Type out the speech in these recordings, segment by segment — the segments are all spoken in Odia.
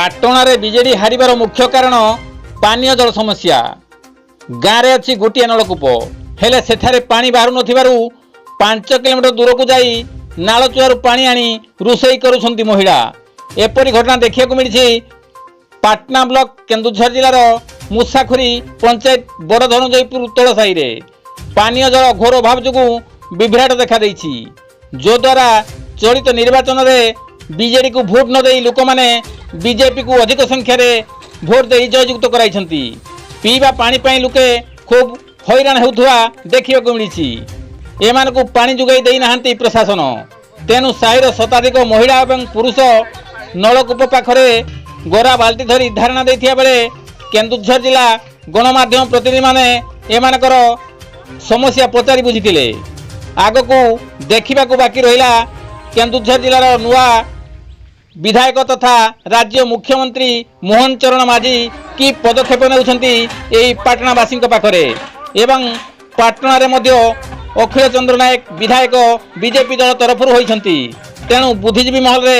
ପାଟଣାରେ ବିଜେଡି ହାରିବାର ମୁଖ୍ୟ କାରଣ ପାନୀୟ ଜଳ ସମସ୍ୟା। ଗାଁରେ ଅଛି ଗୋଟିଏ ନଳକୂପ, ହେଲେ ସେଠାରେ ପାଣି ବାହାରୁ ନଥିବାରୁ 5 କିଲୋମିଟର ଦୂରକୁ ଯାଇ ନାଳଚୁଆରୁ ପାଣି ଆଣି ରୋଷେଇ କରୁଛନ୍ତି ମହିଳା। ଏପରି ଘଟଣା ଦେଖିବାକୁ ମିଳିଛି ପାଟନା ବ୍ଲକ କେନ୍ଦୁଝର ଜିଲ୍ଲାର ମୁସାଖୁରୀ ପଞ୍ଚାୟତ ବଡ଼ଧନୁଜୟପୁର ତଳ ସାହିରେ। ପାନୀୟ ଜଳ ଘୋର ଅଭାବ ଯୋଗୁଁ ବିଭ୍ରାଟ ଦେଖାଦେଇଛି, ଯଦ୍ୱାରା ଚଳିତ ନିର୍ବାଚନରେ ବିଜେଡିକୁ ଭୋଟ ନ ଦେଇ ଲୋକମାନେ ବିଜେପିକୁ ଅଧିକ ସଂଖ୍ୟାରେ ଭୋଟ ଦେଇ ଜୟଯୁକ୍ତ କରାଇଛନ୍ତି। ପିଇବା ପାଣି ପାଇଁ ଲୋକେ ଖୁବ୍ ହଇରାଣ ହେଉଥିବା ଦେଖିବାକୁ ମିଳିଛି। ଏମାନଙ୍କୁ ପାଣି ଯୋଗାଇ ଦେଇନାହାନ୍ତି ପ୍ରଶାସନ। ତେଣୁ ସାହିର ଶତାଧିକ ମହିଳା ଏବଂ ପୁରୁଷ ନଳକୂପ ପାଖରେ ଗରା ବାଲ୍ଟି ଧରି ଧାରଣା ଦେଇଥିବା ବେଳେ କେନ୍ଦୁଝର ଜିଲ୍ଲା ଗଣମାଧ୍ୟମ ପ୍ରତିନିଧିମାନେ ଏମାନଙ୍କର ସମସ୍ୟା ପଚାରି ବୁଝିଥିଲେ। ଆଗକୁ ଦେଖିବାକୁ ବାକି ରହିଲା କେନ୍ଦୁଝର ଜିଲ୍ଲାର ନୂଆ विधायक तथा राज्य मुख्यमंत्री मोहन चरण माझी की पदक्षेप नेउछंती एई पाटणावासी पाखरे एवं पाटना रे मध्य अखिल चंद्र नायक विधायक बीजेपी दल तरफ होइछंती। तेणु बुद्धिजीवी महल रे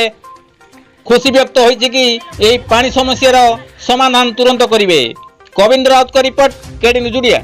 खुशी व्यक्त होइछि कि एई पानी समस्यार समाधान तुरंत करिवे। कविंद्र राउत का रिपोर्ट, केडी न्यूज ओडिया।